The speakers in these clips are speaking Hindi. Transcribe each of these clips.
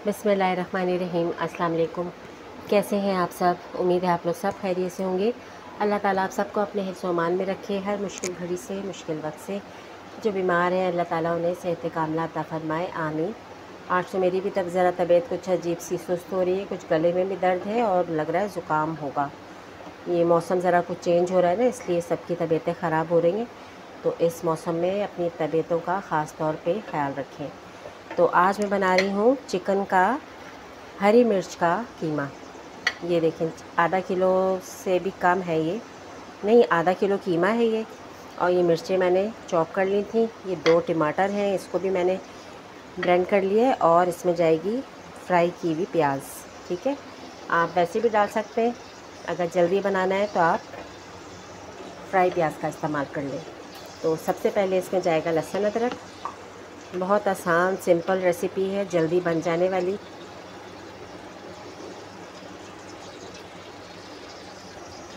बिस्मिल्लाहिर्रहमानिर्रहीम। अस्सलाम वालेकुम। कैसे हैं आप सब? उम्मीद है आप लोग सब खैरियत से होंगे। अल्लाह ताला आप सबको अपने हिफ्ज़ व अमान में रखे, हर मुश्किल घड़ी से, मुश्किल वक्त से। जो बीमार हैं अल्लाह ताला उन्हें सेहत कामिला अता फ़रमाए, आमीन। आज तो मेरी भी तब ज़रा तबीयत कुछ अजीब सी सुस्त हो रही है, कुछ गले में भी दर्द है और लग रहा है ज़ुकाम होगा। ये मौसम ज़रा कुछ चेंज हो रहा है ना, इसलिए सबकी तबीयतें ख़राब हो रही हैं। तो इस मौसम में अपनी तबीयतों का ख़ास तौर पे ख्याल रखें। तो आज मैं बना रही हूँ चिकन का हरी मिर्च का कीमा। ये देखें, आधा किलो से भी कम है ये, नहीं आधा किलो कीमा है ये। और ये मिर्चें मैंने चॉप कर ली थी। ये 2 टमाटर हैं, इसको भी मैंने ब्लेंड कर लिया है। और इसमें जाएगी फ्राई की हुई प्याज। ठीक है, आप वैसे भी डाल सकते हैं, अगर जल्दी बनाना है तो आप फ्राई प्याज का इस्तेमाल कर लें। तो सबसे पहले इसमें जाएगा लहसुन अदरक। बहुत आसान सिंपल रेसिपी है, जल्दी बन जाने वाली।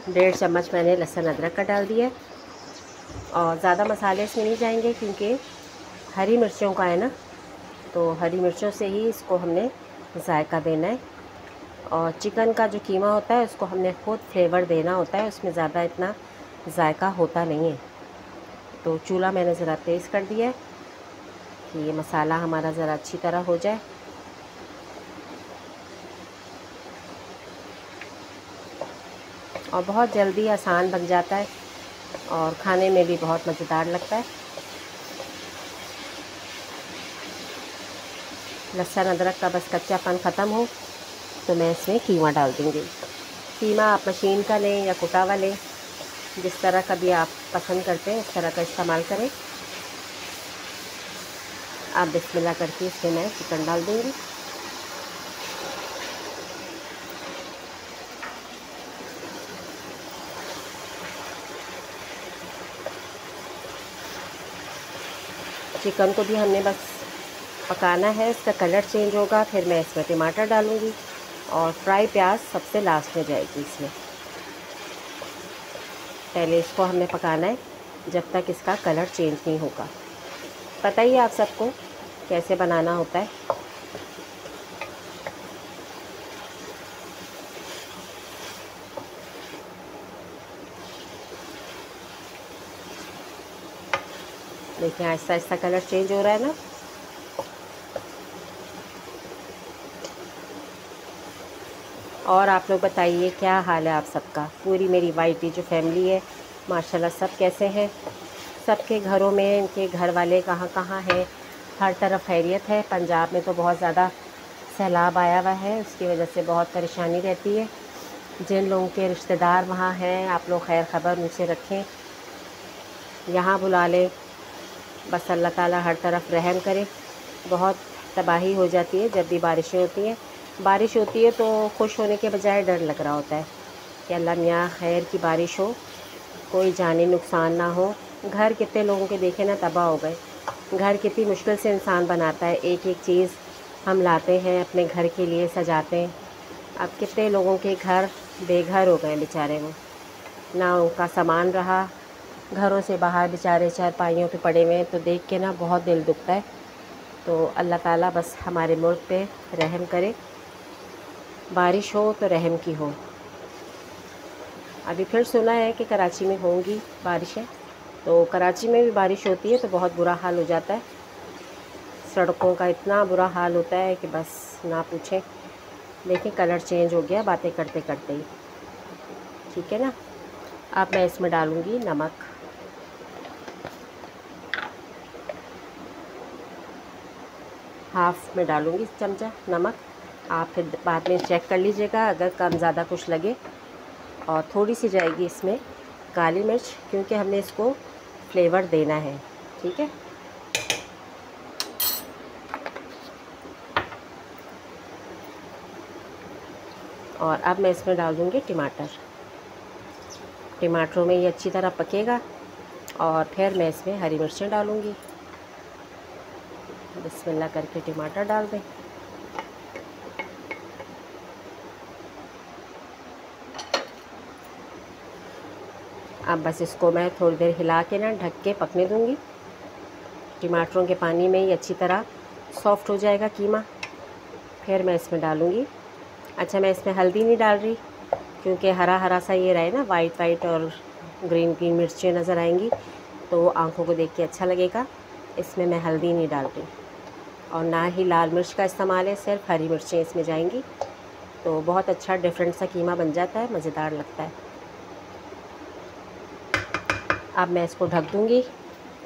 डेढ़ चम्मच मैंने लहसुन अदरक का डाल दिया। और ज़्यादा मसाले इसमें नहीं जाएंगे क्योंकि हरी मिर्चों का है ना, तो हरी मिर्चों से ही इसको हमने जायका देना है। और चिकन का जो कीमा होता है उसको हमने खुद फ्लेवर देना होता है, उसमें ज़्यादा इतना जायका होता नहीं है। तो चूल्हा मैंने ज़रा तेज़ कर दिया है कि ये मसाला हमारा ज़रा अच्छी तरह हो जाए। और बहुत जल्दी आसान बन जाता है और खाने में भी बहुत मज़ेदार लगता है। लहसुन अदरक का बस कच्चापन ख़त्म हो तो मैं इसमें कीमा डाल दूँगी। कीमा आप मशीन का लें या कुटा हुआ लें, जिस तरह का भी आप पसंद करते हैं इस तरह का इस्तेमाल करें। आप बिस्मिल्लाह करके इसमें मैं चिकन डाल दूँगी। चिकन को भी हमने बस पकाना है, इसका कलर चेंज होगा, फिर मैं इसमें टमाटर डालूँगी और फ्राई प्याज सबसे लास्ट में जाएगी इसमें। पहले इसको हमने पकाना है जब तक इसका कलर चेंज नहीं होगा। पता ही है आप सबको कैसे बनाना होता है। देखिए आहिस्ता आहिस्ता कलर चेंज हो रहा है ना। और आप लोग बताइए क्या हाल है आप सबका? पूरी मेरी वाइटी जो फैमिली है माशाल्लाह सब कैसे हैं? सबके घरों में इनके घर वाले कहाँ कहाँ हैं? हर तरफ खैरियत है। पंजाब में तो बहुत ज़्यादा सैलाब आया हुआ है, उसकी वजह से बहुत परेशानी रहती है। जिन लोगों के रिश्तेदार वहाँ हैं आप लोग खैर ख़बर उनसे रखें, यहाँ बुला लें। बस अल्लाह ताला हर तरफ रहम करे। बहुत तबाही हो जाती है जब भी बारिशें होती हैं। बारिश होती है तो खुश होने के बजाय डर लग रहा होता है कि अल्लाह मियाँ खैर की बारिश हो, कोई जानी नुकसान ना हो। घर कितने लोगों के देखे ना तबाह हो गए। घर कितनी मुश्किल से इंसान बनाता है, एक एक चीज़ हम लाते हैं अपने घर के लिए सजाते हैं। अब कितने लोगों के घर बेघर हो गए बेचारे, वो ना उनका सामान रहा, घरों से बाहर बेचारे चारपाइयों पे पड़े हुए हैं। तो देख के ना बहुत दिल दुखता है। तो अल्लाह ताला बस हमारे मुल्क पे रहम करे, बारिश हो तो रहम की हो। अभी फिर सुना है कि कराची में होंगी बारिशें, तो कराची में भी बारिश होती है तो बहुत बुरा हाल हो जाता है। सड़कों का इतना बुरा हाल होता है कि बस ना पूछें। देखिए कलर चेंज हो गया बातें करते करते ही। ठीक है ना। अब मैं इसमें डालूँगी नमक। हाफ़ में डालूँगी चमचा नमक। आप फिर बाद में चेक कर लीजिएगा अगर कम ज़्यादा कुछ लगे। और थोड़ी सी जाएगी इसमें काली मिर्च, क्योंकि हमने इसको फ्लेवर देना है। ठीक है। और अब मैं इसमें डाल दूँगी टमाटर। टमाटरों में ये अच्छी तरह पकेगा और फिर मैं इसमें हरी मिर्चें डालूँगी। बिस्मिल्लाह करके टमाटर डाल दें। अब बस इसको मैं थोड़ी देर हिला के ना ढक के पकने दूँगी। टमाटरों के पानी में ही अच्छी तरह सॉफ़्ट हो जाएगा कीमा। फिर मैं इसमें डालूँगी। अच्छा, मैं इसमें हल्दी नहीं डाल रही क्योंकि हरा हरा सा ये रहे ना, वाइट वाइट और ग्रीन ग्रीन मिर्चें नज़र आएंगी तो आंखों को देख के अच्छा लगेगा। इसमें मैं हल्दी नहीं डाल रही और ना ही लाल मिर्च का इस्तेमाल है, सिर्फ हरी मिर्चें इसमें जाएंगी। तो बहुत अच्छा डिफरेंट सा कीमा बन जाता है, मज़ेदार लगता है। अब मैं इसको ढक दूँगी,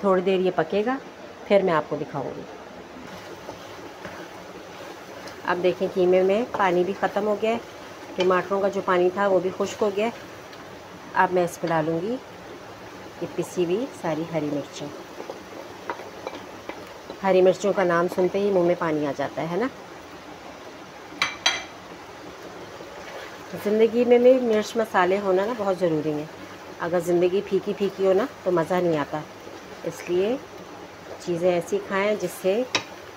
थोड़ी देर ये पकेगा, फिर मैं आपको दिखाऊँगी। अब देखें कीमे में पानी भी ख़त्म हो गया है, टमाटरों का जो पानी था वो भी खुश्क हो गया है। अब मैं इसमें डालूँगी ये पिसी हुई सारी हरी मिर्चें। हरी मिर्चों का नाम सुनते ही मुंह में पानी आ जाता है ना। ज़िंदगी में भी मिर्च मसाले होना ना बहुत ज़रूरी है। अगर ज़िंदगी फीकी फीकी हो ना तो मज़ा नहीं आता। इसलिए चीज़ें ऐसी खाएं जिससे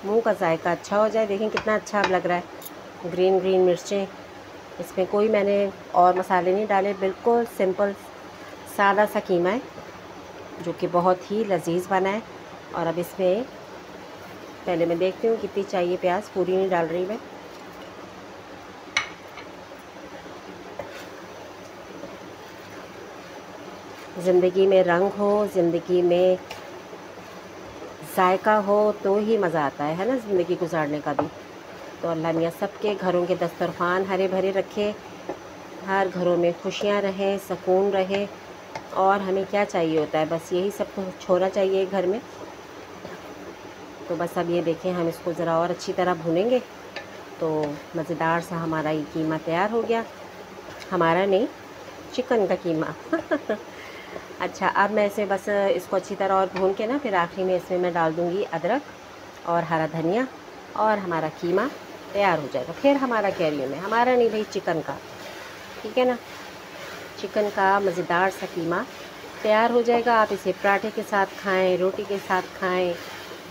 मुंह का जायका अच्छा हो जाए। देखें कितना अच्छा अब लग रहा है, ग्रीन ग्रीन मिर्चें। इसमें कोई मैंने और मसाले नहीं डाले, बिल्कुल सिंपल सादा सा कीमा है जो कि बहुत ही लजीज बना है। और अब इसमें पहले मैं देखती हूँ कितनी चाहिए प्याज, पूरी नहीं डाल रही मैं। ज़िंदगी में रंग हो, ज़िंदगी में जायका हो तो ही मज़ा आता है ना ज़िंदगी गुजारने का भी। तो अल्लाह मियाँ सबके घरों के दस्तरखान हरे भरे रखे, हर घरों में खुशियाँ रहें, सुकून रहे। और हमें क्या चाहिए होता है, बस यही सब कुछ होना चाहिए घर में। तो बस अब ये देखें, हम इसको ज़रा और अच्छी तरह भूनेंगे तो मज़ेदार सा हमारा ये कीमा तैयार हो गया। हमारा नहीं, चिकन का कीमा। अच्छा, अब मैं इसे बस इसको अच्छी तरह और भून के ना, फिर आखिरी में इसमें मैं डाल दूँगी अदरक और हरा धनिया और हमारा कीमा तैयार हो जाएगा। फिर हमारा कह रही हूँ मैं, हमारा नहीं भाई, चिकन का, ठीक है ना। चिकन का मज़ेदार सा कीमा तैयार हो जाएगा। आप इसे पराठे के साथ खाएं, रोटी के साथ खाएं,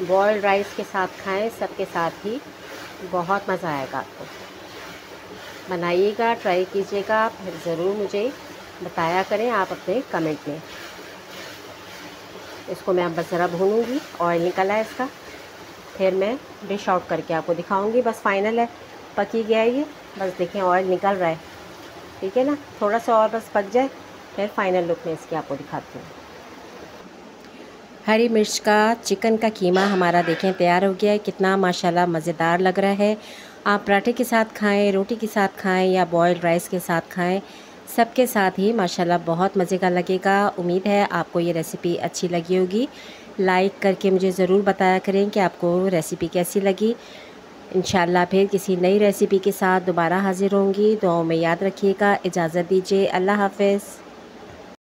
बॉयल्ड राइस के साथ खाएं, सबके साथ ही बहुत मज़ा आएगा आपको। बनाइएगा, ट्राई कीजिएगा, फिर ज़रूर मुझे बताया करें आप अपने कमेंट में। इसको मैं अब बस ज़रा भूनूंगी, ऑयल निकला है इसका, फिर मैं डिश आउट करके आपको दिखाऊंगी। बस फाइनल है, पक ही गया है ये, बस देखें ऑयल निकल रहा है, ठीक है ना। थोड़ा सा और बस पक जाए, फिर फाइनल लुक में इसकी आपको दिखाती हूँ। हरी मिर्च का चिकन का कीमा हमारा देखें तैयार हो गया है। कितना माशाल्लाह मज़ेदार लग रहा है। आप पराठे के साथ खाएं, रोटी के साथ खाएं या बॉयल्ड राइस के साथ खाएं, सबके साथ ही माशाल्लाह बहुत मज़े का लगेगा। उम्मीद है आपको ये रेसिपी अच्छी लगी होगी। लाइक करके मुझे ज़रूर बताया करें कि आपको रेसिपी कैसी लगी। इंशाल्लाह फिर किसी नई रेसिपी के साथ दोबारा हाज़िर होंगी। दुआओं में याद रखिएगा। इजाज़त दीजिए, अल्लाह हाफ़िज़।